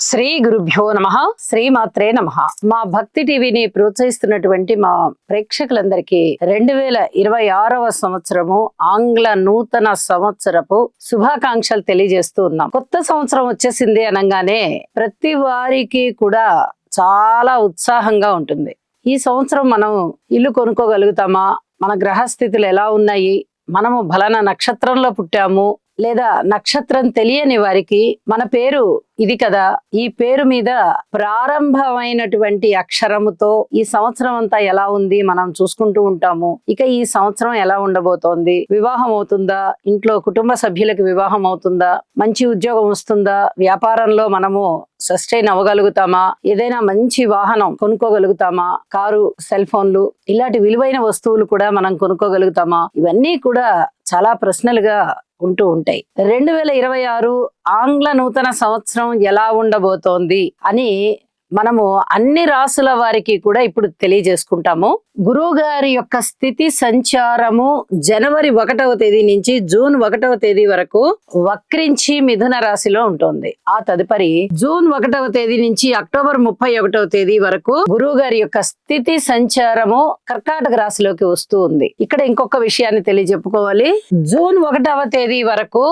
శ్రీ గురుభ్యో నమః. శ్రీమాత్రే నమః. మా భక్తి టీవీని ప్రోత్సహిస్తున్నటువంటి మా ప్రేక్షకులందరికీ 2026వ సంవత్సరము ఆంగ్ల నూతన సంవత్సరపు శుభాకాంక్షలు తెలియజేస్తూ ఉన్నాం. కొత్త సంవత్సరం వచ్చేసింది అనగానే ప్రతి వారికి కూడా చాలా ఉత్సాహంగా ఉంటుంది. ఈ సంవత్సరం మనం ఇల్లు కొనుక్కోగలుగుతామా, మన గ్రహస్థితులు ఎలా ఉన్నాయి, మనము ఫలానా నక్షత్రంలో పుట్టాము, లేదా నక్షత్రం తెలియని వారికి మన పేరు ఇది కదా, ఈ పేరు మీద ప్రారంభమైనటువంటి అక్షరముతో ఈ సంవత్సరం అంతా ఎలా ఉంది మనం చూసుకుంటూ ఉంటాము. ఇక ఈ సంవత్సరం ఎలా ఉండబోతోంది, వివాహం అవుతుందా, ఇంట్లో కుటుంబ సభ్యులకు వివాహం అవుతుందా, మంచి ఉద్యోగం వస్తుందా, వ్యాపారంలో మనము సస్టైన్ అవ్వగలుగుతామా, ఏదైనా మంచి వాహనం కొనుక్కోగలుగుతామా, కారు, సెల్ ఫోన్లు ఇలాంటి విలువైన వస్తువులు కూడా మనం కొనుక్కోగలుగుతామా, ఇవన్నీ కూడా చాలా ప్రశ్నలుగా ఉంటూ ఉంటాయి. 2026 ఆంగ్ల నూతన సంవత్సరం ఎలా ఉండబోతోంది అని మనము అన్ని రాసుల వారికి కూడా ఇప్పుడు తెలియజేసుకుంటాము. గురువు గారి యొక్క స్థితి సంచారము జనవరి 1వ తేదీ నుంచి జూన్ 1వ తేదీ వరకు వక్రించి మిథున రాశిలో ఉంటుంది. ఆ తదుపరి జూన్ 1వ తేదీ నుంచి అక్టోబర్ 31వ తేదీ వరకు గురువు గారి యొక్క స్థితి సంచారము కర్కాటక రాశిలోకి వస్తూ ఉంది. ఇక్కడ ఇంకొక విషయాన్ని తెలియజెప్పుకోవాలి. జూన్ 1వ తేదీ వరకు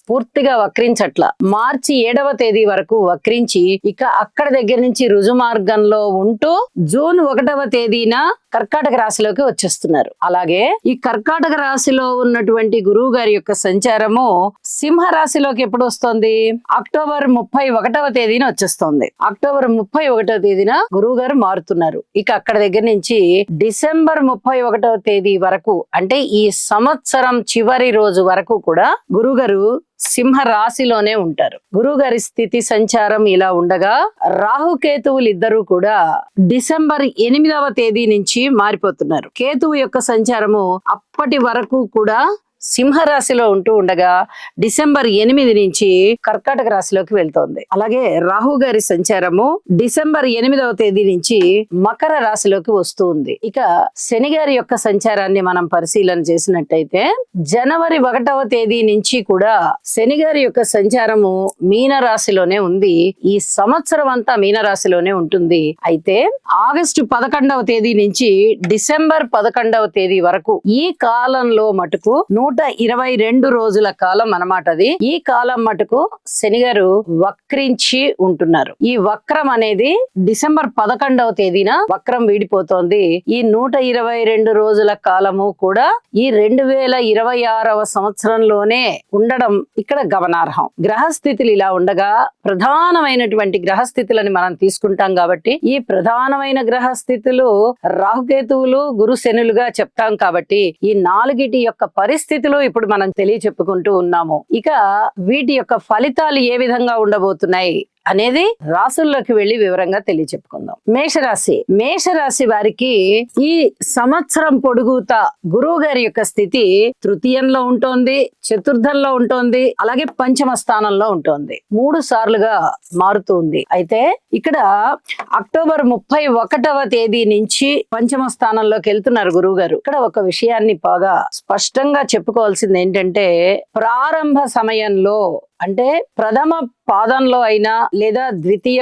పూర్తిగా వక్రించట్ల, మార్చి 7వ తేదీ వరకు వక్రించి ఇక అక్కడ దగ్గర నుంచి రుజు మార్గంలో ఉంటూ జూన్ 1వ తేదీన కర్కాటక రాశిలోకి వచ్చేస్తున్నారు. అలాగే ఈ కర్కాటక రాశిలో ఉన్నటువంటి గురువు గారి యొక్క సంచారము సింహ రాశిలోకి ఎప్పుడు వస్తుంది? అక్టోబర్ 31వ తేదీన వచ్చేస్తుంది. అక్టోబర్ 31వ తేదీన గురువు గారు మారుతున్నారు. ఇక అక్కడ దగ్గర నుంచి డిసెంబర్ 31వ తేదీ వరకు, అంటే ఈ సంవత్సరం చివరి రోజు వరకు కూడా గురువు గారు సింహ రాశిలోనే ఉంటారు. గురువు గారి స్థితి సంచారం ఇలా ఉండగా రాహుకేతువులు ఇద్దరు కూడా డిసెంబర్ 8వ తేదీ నుంచి మారిపోతున్నారు. కేతువు యొక్క సంచారము అప్పటి వరకు కూడా సింహరాశిలో ఉంటూ ఉండగా డిసెంబర్ 8 నుంచి కర్కాటక రాశిలోకి వెళ్తోంది. అలాగే రాహు గారి సంచారము డిసెంబర్ 8వ తేదీ నుంచి మకర రాశిలోకి వస్తూ ఉంది. ఇక శని గారి యొక్క సంచారాన్ని మనం పరిశీలన చేసినట్టయితే జనవరి 1వ తేదీ నుంచి కూడా శని గారి యొక్క సంచారము మీన రాశిలోనే ఉంది. ఈ సంవత్సరం అంతా మీన రాశిలోనే ఉంటుంది. అయితే ఆగస్టు 11వ తేదీ నుంచి డిసెంబర్ 11వ తేదీ వరకు ఈ కాలంలో మటుకు 122 రోజుల కాలం అన్నమాట. అది ఈ కాలం మటుకు శని గారు వక్రించి ఉంటున్నారు. ఈ వక్రం అనేది డిసెంబర్ 11వ తేదీన వక్రం వీడిపోతోంది. ఈ 122 రోజుల కాలము కూడా ఈ 2026వ సంవత్సరంలోనే ఉండడం ఇక్కడ గమనార్హం. గ్రహస్థితులు ఇలా ఉండగా ప్రధానమైనటువంటి గ్రహస్థితులని మనం తీసుకుంటాం కాబట్టి ఈ ప్రధానమైన గ్రహస్థితులు రాహుకేతువులు గురు శనులుగా చెప్తాం కాబట్టి ఈ నాలుగిటి యొక్క పరిస్థితులు ఇప్పుడు మనం తెలియచెప్పుకుంటూ ఉన్నాము. ఇక వీటి యొక్క ఫలితాలు ఏ విధంగా ఉండబోతున్నాయి అనేది రాసుల్లోకి వెళ్లి వివరంగా తెలియచెప్పుకుందాం. మేషరాశి. మేషరాశి వారికి ఈ సంవత్సరం పొడుగుతా గురువు గారి యొక్క స్థితి తృతీయంలో ఉంటోంది, చతుర్థంలో ఉంటోంది, అలాగే పంచమ స్థానంలో ఉంటోంది. 3 సార్లుగా మారుతుంది. అయితే ఇక్కడ అక్టోబర్ 31వ తేదీ నుంచి పంచమ స్థానంలోకి వెళ్తున్నారు గురువు గారు. ఇక్కడ ఒక విషయాన్ని బాగా స్పష్టంగా చెప్పుకోవాల్సింది ఏంటంటే ప్రారంభ సమయంలో, అంటే ప్రథమ పాదంలో అయినా లేదా ద్వితీయ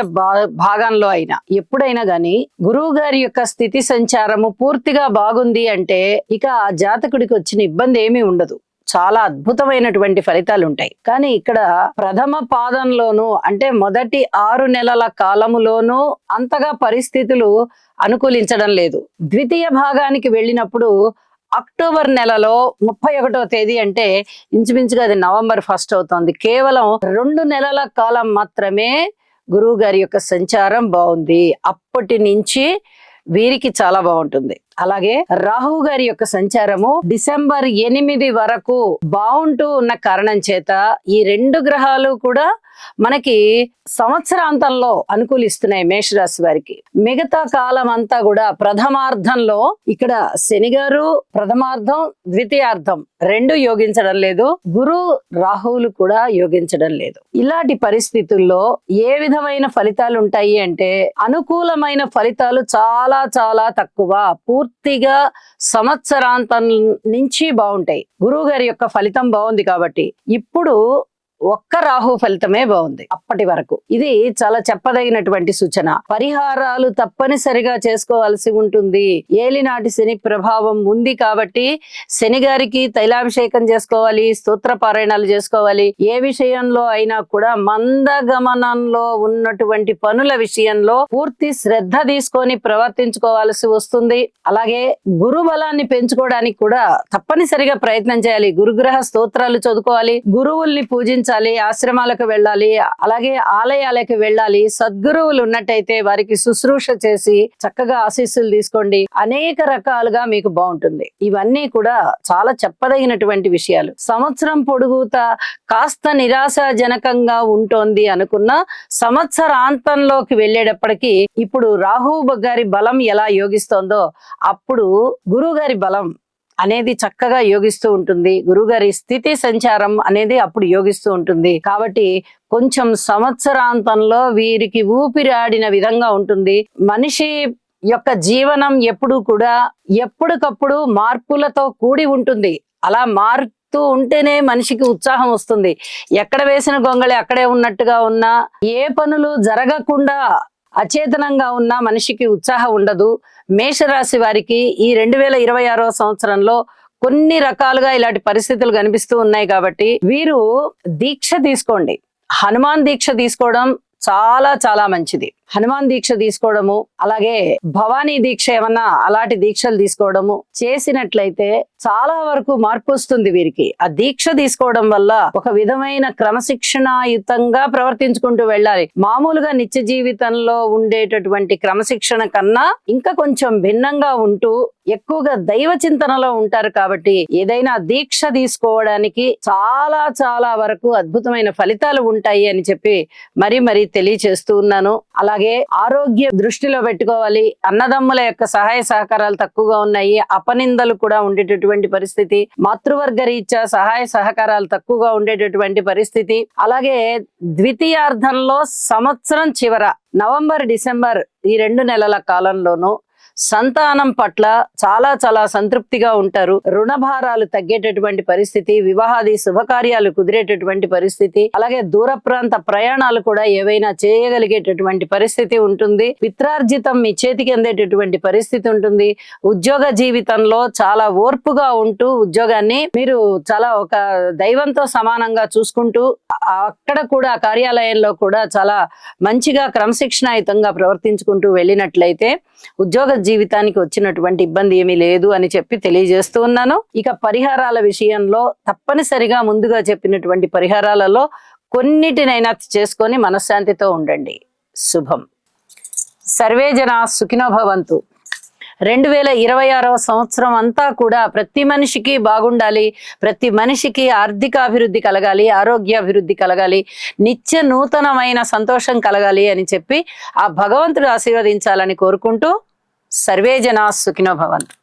భాగంలో అయినా ఎప్పుడైనా గాని గురువు గారి యొక్క స్థితి సంచారము పూర్తిగా బాగుంది అంటే ఇక ఆ జాతకుడికి వచ్చిన ఇబ్బంది ఏమీ ఉండదు. చాలా అద్భుతమైనటువంటి ఫలితాలు ఉంటాయి. కానీ ఇక్కడ ప్రథమ పాదంలోనూ, అంటే మొదటి 6 నెలల కాలములోనూ అంతగా పరిస్థితులు అనుకూలించడం లేదు. ద్వితీయ భాగానికి వెళ్ళినప్పుడు అక్టోబర్ నెలలో 31వ తేదీ, అంటే ఇంచుమించుగా అది నవంబర్ 1 అవుతోంది. కేవలం 2 నెలల కాలం మాత్రమే గురువు గారి యొక్క సంచారం బాగుంది. అప్పటి నుంచి వీరికి చాలా బాగుంటుంది. అలాగే రాహు గారి యొక్క సంచారము డిసెంబర్ 8 వరకు బాగుంటూ ఉన్న కారణం చేత ఈ 2 గ్రహాలు కూడా మనకి సంవత్సరాంతంలో అనుకూలిస్తున్నాయి మేషరాశి వారికి. మిగతా కాలం అంతా కూడా ప్రథమార్థంలో ఇక్కడ శని గారు ప్రథమార్థం, ద్వితీయార్థం 2 యోగించడం లేదు. గురు రాహువులు కూడా యోగించడం లేదు. ఇలాంటి పరిస్థితుల్లో ఏ విధమైన ఫలితాలు ఉంటాయి అంటే అనుకూలమైన ఫలితాలు చాలా చాలా తక్కువ. పూర్తిగా సంవత్సరాంతం నుంచి బాగుంటాయి. గురువు గారి యొక్క ఫలితం బాగుంది కాబట్టి ఇప్పుడు ఒక్క రాహు ఫలితమే బాగుంది అప్పటి వరకు. ఇది చాలా చెప్పదగినటువంటి సూచన. పరిహారాలు తప్పనిసరిగా చేసుకోవాల్సి ఉంటుంది. ఏలినాటి శని ప్రభావం ఉంది కాబట్టి శని గారికి తైలాభిషేకం చేసుకోవాలి, స్తోత్ర పారాయణాలు చేసుకోవాలి. ఏ విషయంలో అయినా కూడా మందగమనంలో ఉన్నటువంటి పనుల విషయంలో పూర్తి శ్రద్ధ తీసుకొని ప్రవర్తించుకోవాల్సి వస్తుంది. అలాగే గురు బలాన్ని పెంచుకోవడానికి కూడా తప్పనిసరిగా ప్రయత్నం చేయాలి. గురుగ్రహ స్తోత్రాలు చదువుకోవాలి, గురువుల్ని పూజించాలి, ఆశ్రమాలకు వెళ్ళాలి, అలాగే ఆలయాలకు వెళ్ళాలి. సద్గురువులు ఉన్నట్టయితే వారికి శుశ్రూష చేసి చక్కగా ఆశీస్సులు తీసుకోండి. అనేక రకాలుగా మీకు బాగుంటుంది. ఇవన్నీ కూడా చాలా చెప్పదగినటువంటి విషయాలు. సంవత్సరం పొడుగుతా కాస్త నిరాశాజనకంగా ఉంటోంది అనుకున్న సంవత్సరాంతంలోకి వెళ్ళేటప్పటికీ ఇప్పుడు రాహువు గారి బలం ఎలా యోగిస్తోందో అప్పుడు గురువు గారి బలం అనేది చక్కగా యోగిస్తూ ఉంటుంది. గురుగారి స్థితి సంచారం అనేది అప్పుడు యోగిస్తూ ఉంటుంది. కాబట్టి కొంచెం సంవత్సరాంతంలో వీరికి ఊపిరాడిన విధంగా ఉంటుంది. మనిషి యొక్క జీవనం ఎప్పుడు కూడా ఎప్పటికప్పుడు మార్పులతో కూడి ఉంటుంది. అలా మారుతూ ఉంటేనే మనిషికి ఉత్సాహం వస్తుంది. ఎక్కడ వేసిన గొంగళి అక్కడే ఉన్నట్టుగా ఉన్నా, ఏ పనులు జరగకుండా అచేతనంగా ఉన్న మనిషికి ఉత్సాహం ఉండదు. మేషరాశి వారికి ఈ 2026వ సంవత్సరంలో కొన్ని రకాలుగా ఇలాంటి పరిస్థితులు కనిపిస్తూ ఉన్నాయి. కాబట్టి వీరు దీక్ష తీసుకోండి. హనుమాన్ దీక్ష తీసుకోవడం చాలా చాలా మంచిది. హనుమాన్ దీక్ష తీసుకోవడము, అలాగే భవానీ దీక్ష ఏమన్నా అలాంటి దీక్షలు తీసుకోవడము చేసినట్లయితే చాలా వరకు మార్పు వస్తుంది వీరికి. ఆ దీక్ష తీసుకోవడం వల్ల ఒక విధమైన క్రమశిక్షణాయుతంగా ప్రవర్తించుకుంటూ వెళ్ళాలి. మామూలుగా నిత్య జీవితంలో ఉండేటటువంటి క్రమశిక్షణ కన్నా ఇంకా కొంచెం భిన్నంగా ఉంటూ ఎక్కువగా దైవ చింతనలో ఉంటారు. కాబట్టి ఏదైనా దీక్ష తీసుకోవడానికి చాలా చాలా వరకు అద్భుతమైన ఫలితాలు ఉంటాయి అని చెప్పి మరీ తెలియచేస్తూ ఉన్నాను. అలాగే ఆరోగ్య దృష్టిలో పెట్టుకోవాలి. అన్నదమ్ముల యొక్క సహాయ సహకారాలు తక్కువగా ఉన్నాయి, అపనిందలు కూడా ఉండేటటువంటి పరిస్థితి, మాతృవర్గ రీత్యా సహాయ సహకారాలు తక్కువగా ఉండేటటువంటి పరిస్థితి. అలాగే ద్వితీయార్థంలో సంవత్సరం చివర నవంబర్ డిసెంబర్ ఈ 2 నెలల కాలంలోనూ సంతానం పట్ల చాలా చాలా సంతృప్తిగా ఉంటారు. రుణ భారాలు తగ్గేటటువంటి పరిస్థితి, వివాహాది శుభకార్యాలు కుదిరేటటువంటి పరిస్థితి, అలాగే దూర ప్రాంత ప్రయాణాలు కూడా ఏవైనా చేయగలిగేటటువంటి పరిస్థితి ఉంటుంది. పిత్రార్జితం మీ చేతికి అందేటటువంటి పరిస్థితి ఉంటుంది. ఉద్యోగ జీవితంలో చాలా ఓర్పుగా ఉంటూ ఉద్యోగాన్ని మీరు చాలా ఒక దైవంతో సమానంగా చూసుకుంటూ అక్కడ కూడా కార్యాలయంలో కూడా చాలా మంచిగా క్రమశిక్షణాయుతంగా ప్రవర్తించుకుంటూ వెళ్ళినట్లయితే ఉద్యోగ జీవితానికి వచ్చినటువంటి ఇబ్బంది ఏమీ లేదు అని చెప్పి తెలియజేస్తూ ఉన్నాను. ఇక పరిహారాల విషయంలో తప్పనిసరిగా ముందుగా చెప్పినటువంటి పరిహారాలలో కొన్నిటినైనా చేసుకొని మనశ్శాంతితో ఉండండి. శుభం. సర్వే జనా సుఖినో భవంతు. 2026వ సంవత్సరం అంతా కూడా ప్రతి మనిషికి బాగుండాలి, ప్రతి మనిషికి ఆర్థిక అభివృద్ధి కలగాలి, ఆరోగ్యాభివృద్ధి కలగాలి, నిత్య నూతనమైన సంతోషం కలగాలి అని చెప్పి ఆ భగవంతుడు ఆశీర్వదించాలని కోరుకుంటూ సర్వే జనా సుఖినో భవంతు.